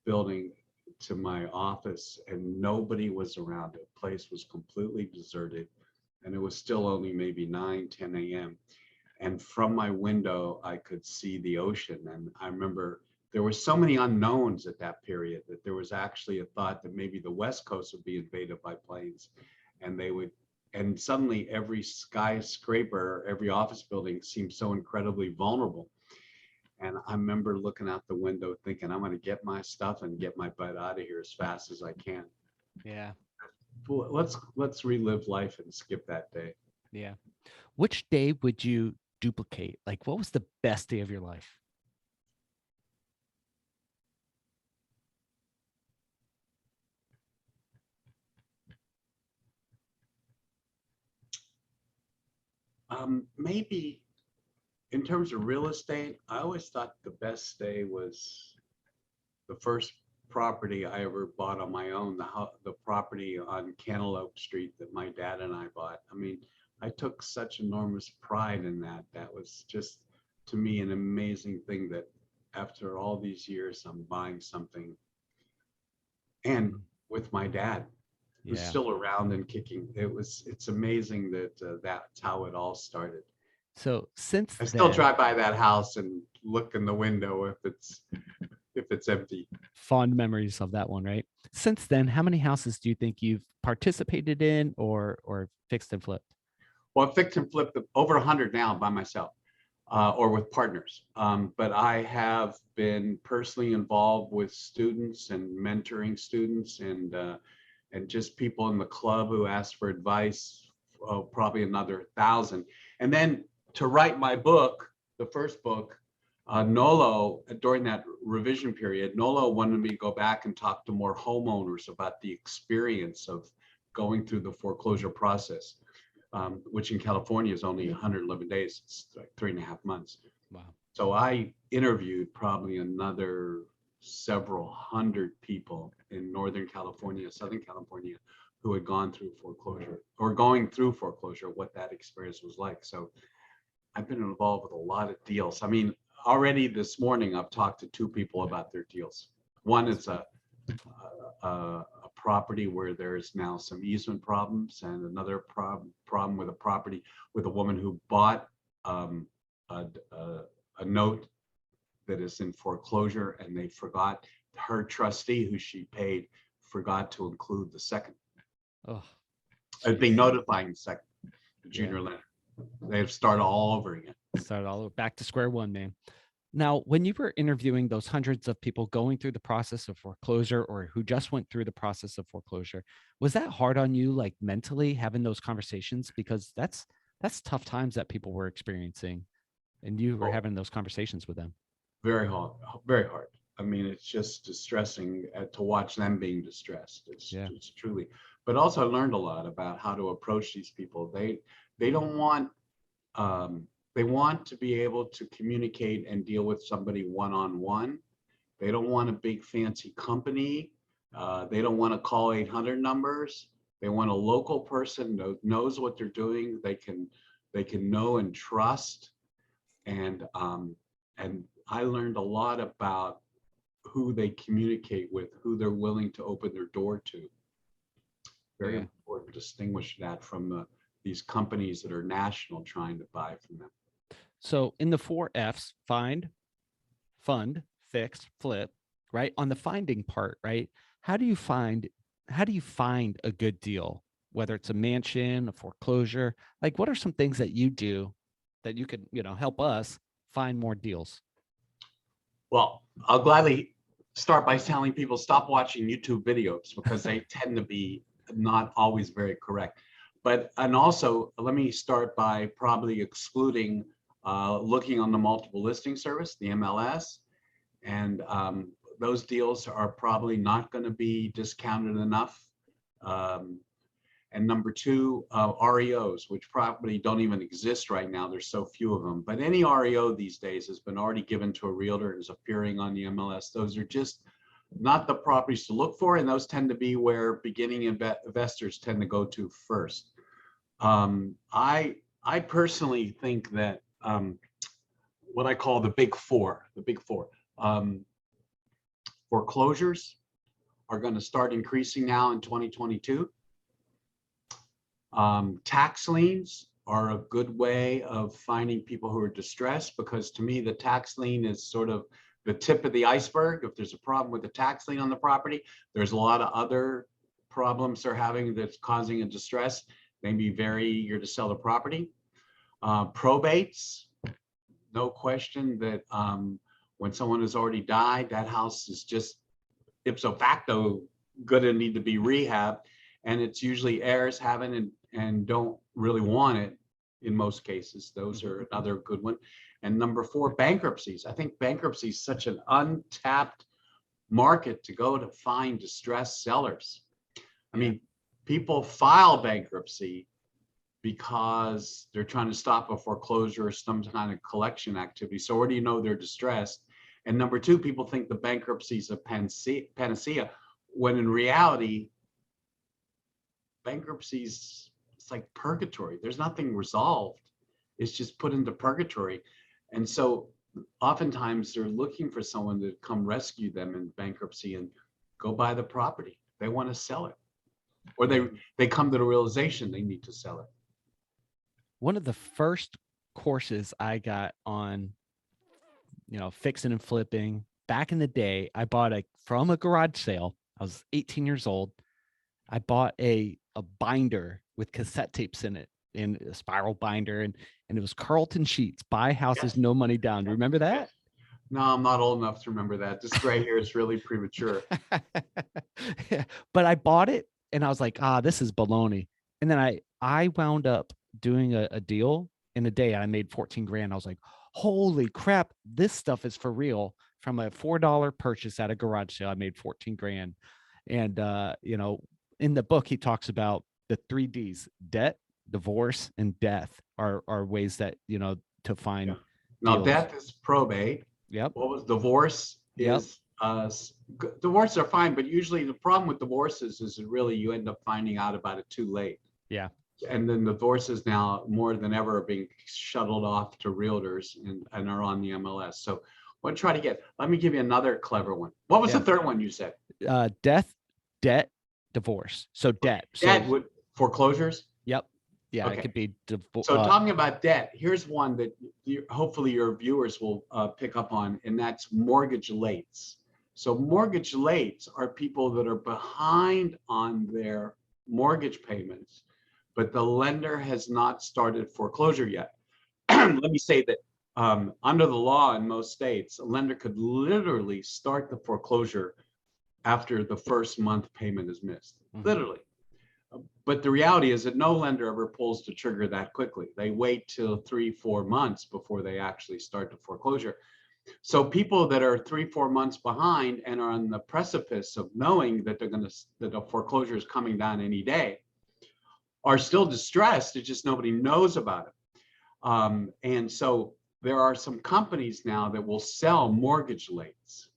building, to my office, and nobody was around. The place was completely deserted. And it was still only maybe 9, 10 a.m. And from my window, I could see the ocean. And I remember there were so many unknowns at that period that there was actually a thought that maybe the West Coast would be invaded by planes, and and suddenly every skyscraper, every office building seemed so incredibly vulnerable. And I remember looking out the window thinking, I'm going to get my stuff and get my butt out of here as fast as I can. Yeah. Let's relive life and skip that day. Yeah. Which day would you duplicate? Like, what was the best day of your life? Maybe in terms of real estate, I always thought the best day was the first property I ever bought on my own, the property on Cantaloupe Street that my dad and I bought. I mean, I took such enormous pride in that. That was just, to me, an amazing thing that after all these years, I'm buying something, and Mm. with my dad, who's Yeah. still around and kicking. It's amazing that that's how it all started. So since I still then, drive by that house and look in the window if it's empty. fond memories of that one, right? Since then, how many houses do you think you've participated in or fixed and flipped? Well, I fixed and flipped over 100 now by myself, or with partners. But I have been personally involved with students and mentoring students and just people in the club who ask for advice, probably another 1,000. And then to write my book, the first book, Nolo, during that revision period, Nolo wanted me to go back and talk to more homeowners about the experience of going through the foreclosure process, which in California is only 111 days. It's like 3.5 months. Wow. So I interviewed probably another several hundred people in Northern California, Southern California, who had gone through foreclosure or going through foreclosure, what that experience was like. So I've been involved with a lot of deals. I mean, already this morning, I've talked to two people about their deals. One is a property where there's now some easement problems, and another problem with a property with a woman who bought um, a, a note that is in foreclosure, and they forgot, her trustee who she paid forgot to include the second, Oh, being jeez. notifying the second, the Yeah. junior lender. They have to start all over again. Start all over, back to square one, man. Now, when you were interviewing those hundreds of people going through the process of foreclosure or who just went through the process of foreclosure, was that hard on you, like mentally having those conversations? Because that's tough times that people were experiencing, and you were Oh, having those conversations with them. very hard, very hard. I mean, it's just distressing to watch them being distressed. Yeah. It's truly, but also I learned a lot about how to approach these people. They don't want, they want to be able to communicate and deal with somebody one-on-one. They don't want a big fancy company. They don't want to call 800 numbers. They want a local person that knows what they're doing. They can know and trust. And I learned a lot about who they communicate with, who they're willing to open their door to. Very Yeah. important to distinguish that from these companies that are national trying to buy from them. So in the four F's, find, fund, fix, flip, right? On the finding part, right? How do you find how do you find a good deal? Whether it's a mansion, a foreclosure, like what are some things that you do that you could, help us find more deals? Well, I'll gladly start by telling people stop watching YouTube videos because they tend to be not always very correct. But, and also let me start by probably excluding looking on the multiple listing service, the MLS, and those deals are probably not going to be discounted enough. Um, and number two, REOs, which probably don't even exist right now. There's so few of them. But any REO these days has been already given to a realtor and is appearing on the MLS. Those are just not the properties to look for, and those tend to be where beginning investors tend to go to first. I personally think that what I call the big four, um, foreclosures are going to start increasing now in 2022. Tax liens are a good way of finding people who are distressed, because to me, the tax lien is sort of the tip of the iceberg. If there's a problem with the tax lien on the property, there's a lot of other problems they're having that's causing a distress. Maybe very eager to sell the property. Probates, no question that when someone has already died, that house is just ipso facto going to need to be rehabbed. And it's usually heirs haven't and don't really want it in most cases. Those are another good one. And number four, bankruptcies. I think bankruptcy is such an untapped market to go to find distressed sellers. I Yeah. mean, people file bankruptcy because they're trying to stop a foreclosure or some kind of collection activity. So where do you know they're distressed? And number two, people think the bankruptcy is a panacea, when in reality, bankruptcies it's like purgatory. There's nothing resolved. It's just put into purgatory. And so oftentimes they're looking for someone to come rescue them in bankruptcy and go buy the property. They want to sell it. Or they come to the realization they need to sell it. One of the first courses I got on, fixing and flipping back in the day, I bought from a garage sale. I was 18 years old. I bought a binder with cassette tapes in it, in a spiral binder, and it was Carlton Sheets, buy houses, Yes. no money down. Do you remember that? No, I'm not old enough to remember that. This gray hair is really premature. Yeah, but I bought it and I was like, this is baloney. And then I wound up doing a deal in a day. I made 14 grand. I was like, holy crap, this stuff is for real. From a $4 purchase at a garage sale, I made 14 grand. And in the book, he talks about the 3 Ds: debt, divorce, and death are ways that, to find Yeah. Now, deals. death is probate. Yep. What was divorce? Yep. Is divorces are fine, but usually the problem with divorces is that really you end up finding out about it too late. Yeah. And then divorces now more than ever are being shuttled off to realtors and are on the MLS. So what try to get, let me give you another clever one. What was the third one you said? Death, debt, divorce. So debt. Debt would foreclosures? Yep. Yeah, Okay. it could be divorce. So talking about debt, here's one that hopefully your viewers will pick up on, and that's mortgage lates. So mortgage lates are people that are behind on their mortgage payments, but the lender has not started foreclosure yet. Let me say that under the law in most states, a lender could literally start the foreclosure after the first month payment is missed, literally. But the reality is that no lender ever pulls the trigger that quickly. They wait till 3-4 months before they actually start the foreclosure. So people that are 3-4 months behind and are on the precipice of knowing that that a foreclosure is coming down any day are still distressed. It's just nobody knows about it. And so there are some companies now that will sell mortgage lates,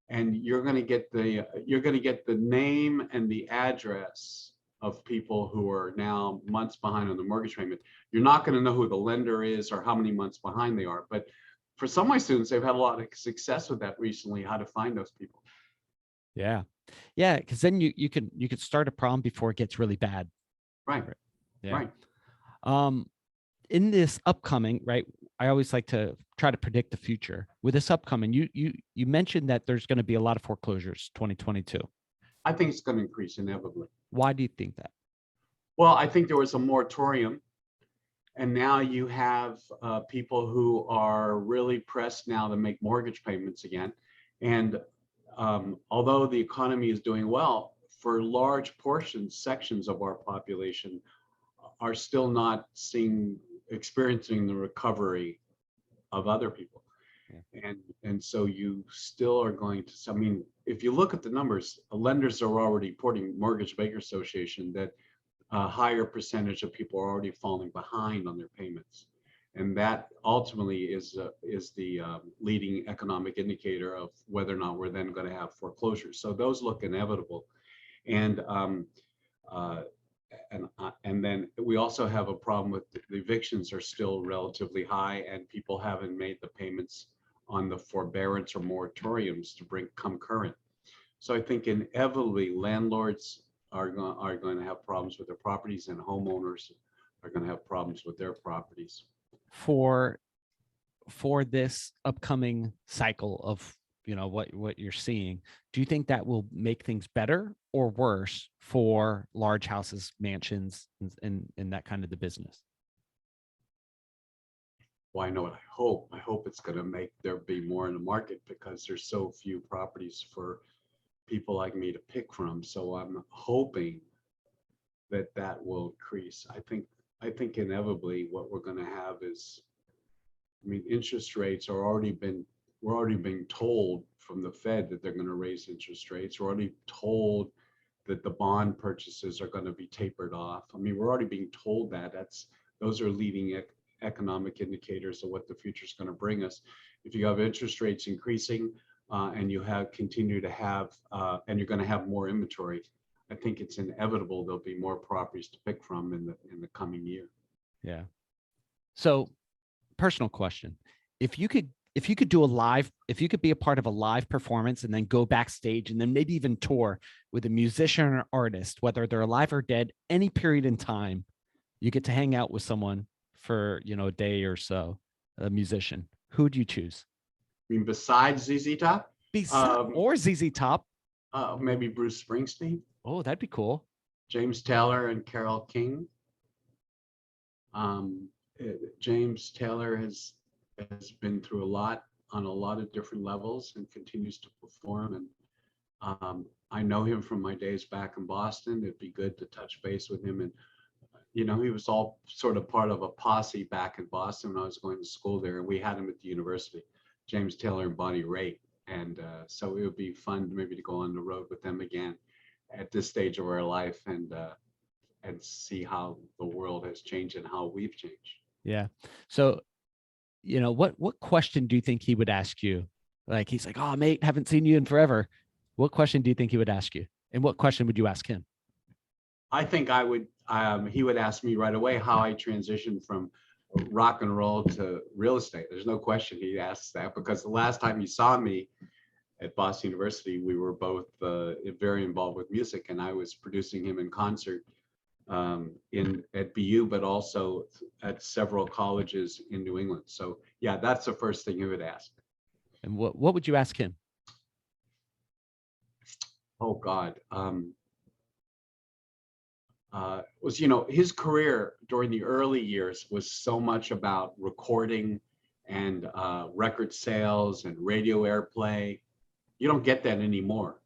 and you're going to get the name and the address of people who are now months behind on the mortgage payment. You're not going to know who the lender is or how many months behind they are. But for some of my students, they've had a lot of success with that recently, how to find those people. Yeah. Yeah. Because then you could start a problem before it gets really bad. Right. Yeah. Right. In this upcoming, right, I always like to try to predict the future. With this upcoming, you mentioned that there's going to be a lot of foreclosures 2022. I think it's going to increase inevitably. Why do you think that? Well, I think there was a moratorium, and now you have people who are really pressed now to make mortgage payments again. And although the economy is doing well, for large sections of our population are still not experiencing the recovery of other people. Yeah. And so you still are going to, I mean, if you look at the numbers, lenders are already reporting, Mortgage Bankers Association, that a higher percentage of people are already falling behind on their payments. And that ultimately is the leading economic indicator of whether or not we're then going to have foreclosures. So those look inevitable. And then we also have a problem with the evictions are still relatively high, and people haven't made the payments on the forbearance or moratoriums to come current. So I think inevitably landlords are going to have problems with their properties, and homeowners are going to have problems with their properties. For this upcoming cycle of what you're seeing, do you think that will make things better or worse for large houses, mansions, and that kind of the business? Well, I know what I hope it's going to make there be more in the market, because there's so few properties for people like me to pick from. So I'm hoping that will increase. I think inevitably what we're going to have is, I mean, interest rates we're already being told from the Fed that they're going to raise interest rates. We're already told that the bond purchases are going to be tapered off. I mean, we're already being told that. Those are leading economic indicators of what the future is going to bring us. If you have interest rates increasing and you continue to have, and you're going to have more inventory, I think it's inevitable there'll be more properties to pick from in the coming year. Yeah. So, personal question. If you could do a live, if you could be a part of a live performance and then go backstage and then maybe even tour with a musician or artist, whether they're alive or dead, any period in time, you get to hang out with someone for, a day or so, a musician, who would you choose? I mean, besides ZZ Top, Or ZZ Top. maybe Bruce Springsteen, Oh, that'd be cool. James Taylor, and Carole King. Um, James Taylor has been through a lot on a lot of different levels and continues to perform. And I know him from my days back in Boston. It'd be good to touch base with him. And he was all sort of part of a posse back in Boston when I was going to school there, and we had him at the university, James Taylor and Bonnie Raitt. And so it would be fun maybe to go on the road with them again at this stage of our life, and see how the world has changed and how we've changed. Yeah. So, what question do you think he would ask you? Like, he's like, "Oh, mate, haven't seen you in forever." What question do you think he would ask you? And what question would you ask him? I think he would ask me right away how I transitioned from rock and roll to real estate. There's no question he asks that, because the last time he saw me at Boston University, we were both very involved with music, and I was producing him in concert at BU, but also at several colleges in New England. So yeah, that's the first thing he would ask. And what would you ask him? Oh God. His career during the early years was so much about recording and record sales and radio airplay. You don't get that anymore.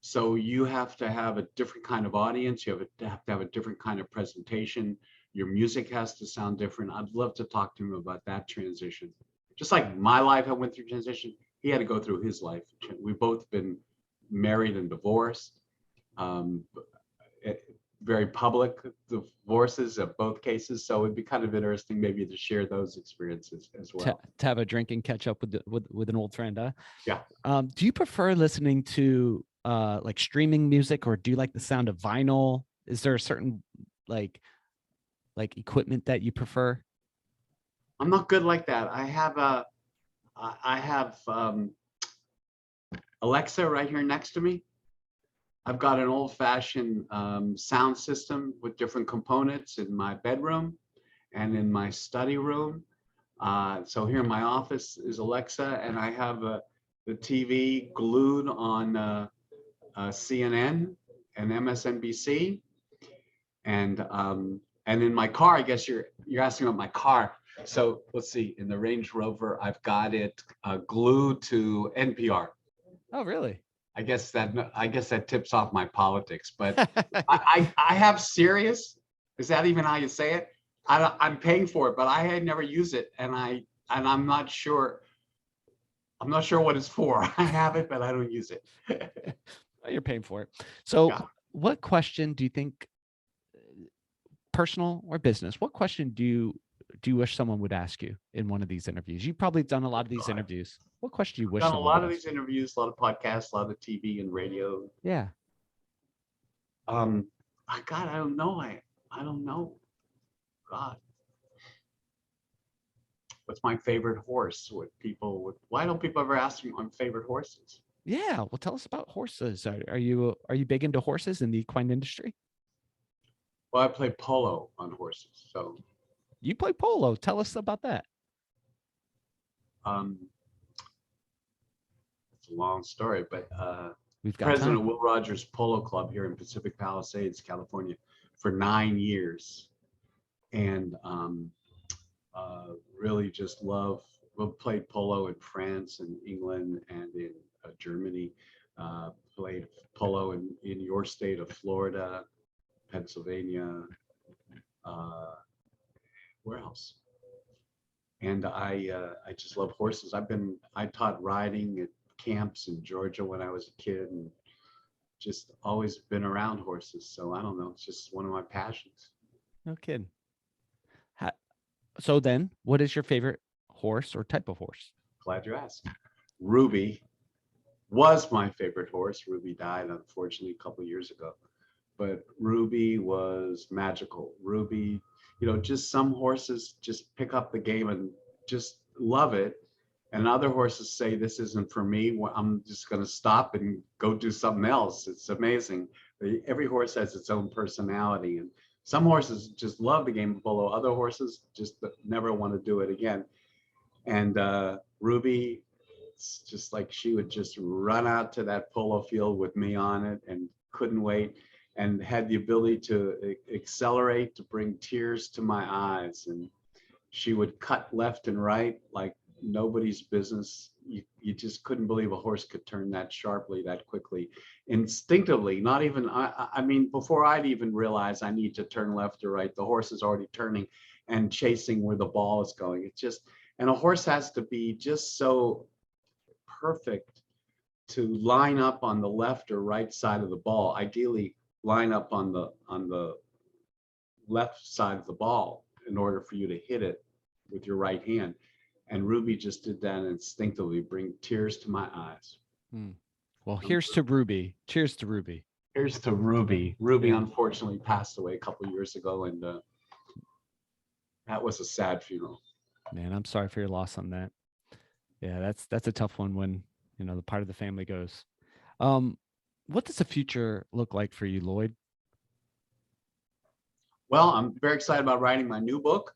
So you have to have a different kind of audience. You have to have a different kind of presentation. Your music has to sound different. I'd love to talk to him about that transition. Just like my life, I went through transition. He had to go through his life. We've both been married and divorced. Very public divorces in both cases. So it'd be kind of interesting maybe to share those experiences as well. To have a drink and catch up with an old friend, huh? Yeah. Do you prefer listening to like streaming music, or do you like the sound of vinyl? Is there a certain like equipment that you prefer? I'm not good like that. I have Alexa right here next to me. I've got an old-fashioned sound system with different components in my bedroom and in my study room. So here in my office is Alexa, and I have the TV glued on CNN and MSNBC, and in my car. I guess you're asking about my car. So let's see. In the Range Rover, I've got it glued to NPR. Oh, really? I guess that tips off my politics, but I have Sirius. Is that even how you say it? I'm paying for it, but I had never used it, and I'm not sure. I'm not sure what it's for. I have it, but I don't use it. You're paying for it. So, Yeah. What question do you think, personal or business? What question do you wish someone would ask you in one of these interviews? You've probably done a lot of these interviews. What question do you wish Done a someone lot would of ask these interviews, a lot of podcasts, a lot of TV and radio. you? Yeah. God, I don't know. I don't know. God. What's my favorite horse? Why don't people ever ask me my favorite horses? Yeah. Well, tell us about horses. Are you big into horses in the equine industry? Well, I play polo on horses. So You play polo. Tell us about that. it's a long story, but We've got president time. of Will Rogers Polo Club here in Pacific Palisades, California, for 9 years, and really just love. We played polo in France and England and in Germany. Played polo in your state of Florida, Pennsylvania. Where else? And I just love horses. I taught riding at camps in Georgia when I was a kid, and just always been around horses. So I don't know. It's just one of my passions. No kidding. So then, what is your favorite horse or type of horse? Glad you asked. Ruby was my favorite horse. Ruby died, unfortunately, a couple of years ago. but Ruby was magical. Ruby, just some horses just pick up the game and just love it. And other horses say, this isn't for me. I'm just going to stop and go do something else. It's amazing. Every horse has its own personality. And some horses just love the game of polo. Other horses just never want to do it again. And Ruby, it's just like she would just run out to that polo field with me on it and couldn't wait, and had the ability to accelerate, to bring tears to my eyes. And she would cut left and right like nobody's business. You just couldn't believe a horse could turn that sharply, that quickly, instinctively. Not even, I mean, before I'd even realize I need to turn left or right, the horse is already turning and chasing where the ball is going. It's just, and a horse has to be just so perfect to line up on the left or right side of the ball. Ideally, line up on the left side of the ball in order for you to hit it with your right hand. And Ruby just did that instinctively, bring tears to my eyes. Well, here's to Ruby. Cheers to Ruby. Here's to Ruby. Ruby, Yeah. unfortunately, passed away a couple of years ago, and that was a sad funeral. Man, I'm sorry for your loss on that. Yeah, that's a tough one when, the part of the family goes. What does the future look like for you, Lloyd? Well, I'm very excited about writing my new book,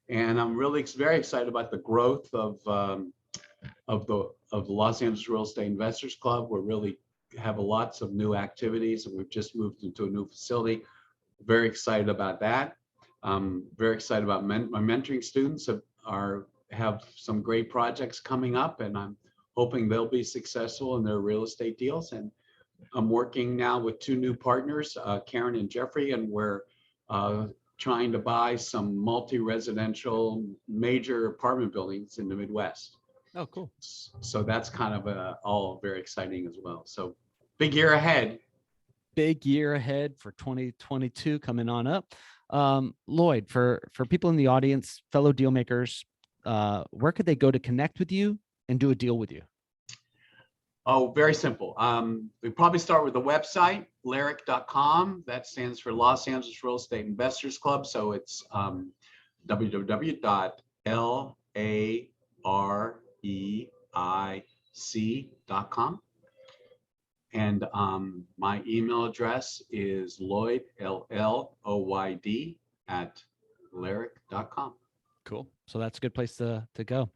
and I'm really very excited about the growth of the Los Angeles Real Estate Investors Club. We're really have lots of new activities, and we've just moved into a new facility. Very excited about that. Very excited about my mentoring students have some great projects coming up, and I'm hoping they'll be successful in their real estate deals. And I'm working now with two new partners, Karen and Jeffrey, and we're trying to buy some multi-residential major apartment buildings in the Midwest. Oh, cool. So that's kind of all very exciting as well. So big year ahead. Big year ahead for 2022 coming on up. Lloyd, for people in the audience, fellow deal makers, where could they go to connect with you and do a deal with you? Oh, very simple. We probably start with the website, LARIC.com. That stands for Los Angeles Real Estate Investors Club. So it's www.LAREIC.com. And my email address is Lloyd, LLOYD, @LARIC.com. Cool. So that's a good place to go.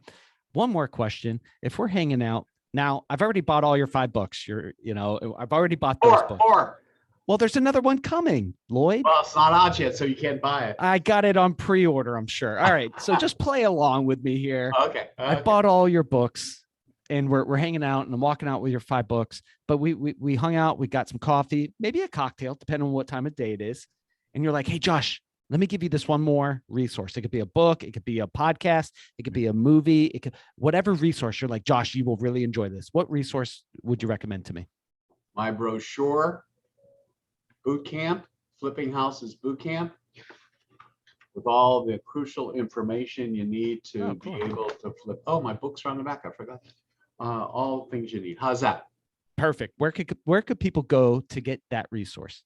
One more question. If we're hanging out now, I've already bought all your 5 books. I've already bought those books. Four. Well, there's another one coming, Lloyd. Well, it's not out yet, so you can't buy it. I got it on pre-order, I'm sure. All right. So just play along with me here. Okay. I bought all your books, and we're hanging out, and I'm walking out with your 5 books. But we hung out, we got some coffee, maybe a cocktail, depending on what time of day it is. And you're like, hey, Josh, let me give you this one more resource. It could be a book, it could be a podcast, it could be a movie, it could whatever resource. You're like, Josh, you will really enjoy this. What resource would you recommend to me? My brochure, Boot Camp, Flipping Houses Boot Camp, with all the crucial information you need to be able to flip. Oh, my books are on the back. I forgot. All things you need. How's that? Perfect. Where could people go to get that resource?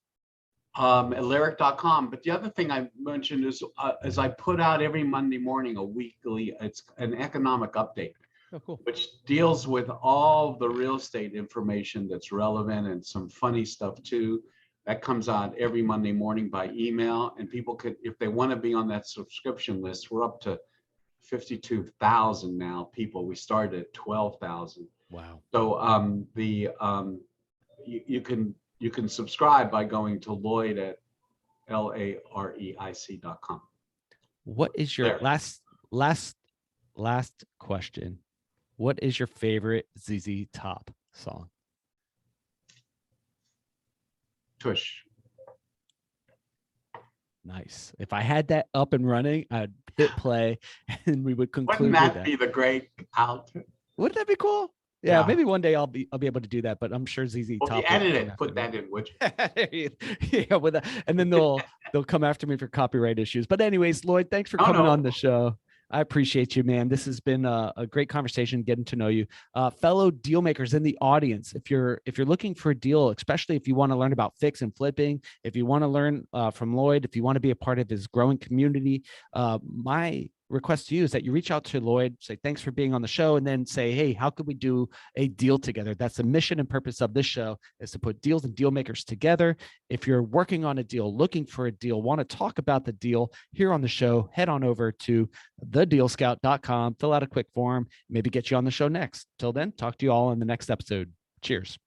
At LARIC.com. But the other thing I mentioned is I put out every Monday morning it's an economic update. Oh, cool. Which deals with all the real estate information that's relevant, and some funny stuff too. That comes out every Monday morning by email, and people could, if they want to be on that subscription list, we're up to 52,000 now people. We started at 12,000. Wow. So you can subscribe by going to Lloyd at LAREIC.com. What is your last question? What is your favorite ZZ Top song? Tush. Nice. If I had that up and running, I'd hit play and we would conclude. Wouldn't that be the great out? Wouldn't that be cool? Yeah, maybe one day I'll be able to do that, but I'm sure ZZ Top. Well, you edit it, put that in, would you? Yeah, with that, and then they'll come after me for copyright issues. But anyways, Lloyd, thanks for coming on the show. I appreciate you, man. This has been a great conversation, getting to know you. Fellow deal makers in the audience, if you're looking for a deal, especially if you want to learn about fix and flipping, if you want to learn from Lloyd, if you want to be a part of his growing community, my request to you is that you reach out to Lloyd, say thanks for being on the show, and then say, hey, how could we do a deal together? That's the mission and purpose of this show, is to put deals and deal makers together. If you're working on a deal, looking for a deal, want to talk about the deal here on the show, head on over to thedealscout.com, fill out a quick form, maybe get you on the show next. Till then, talk to you all in the next episode. Cheers.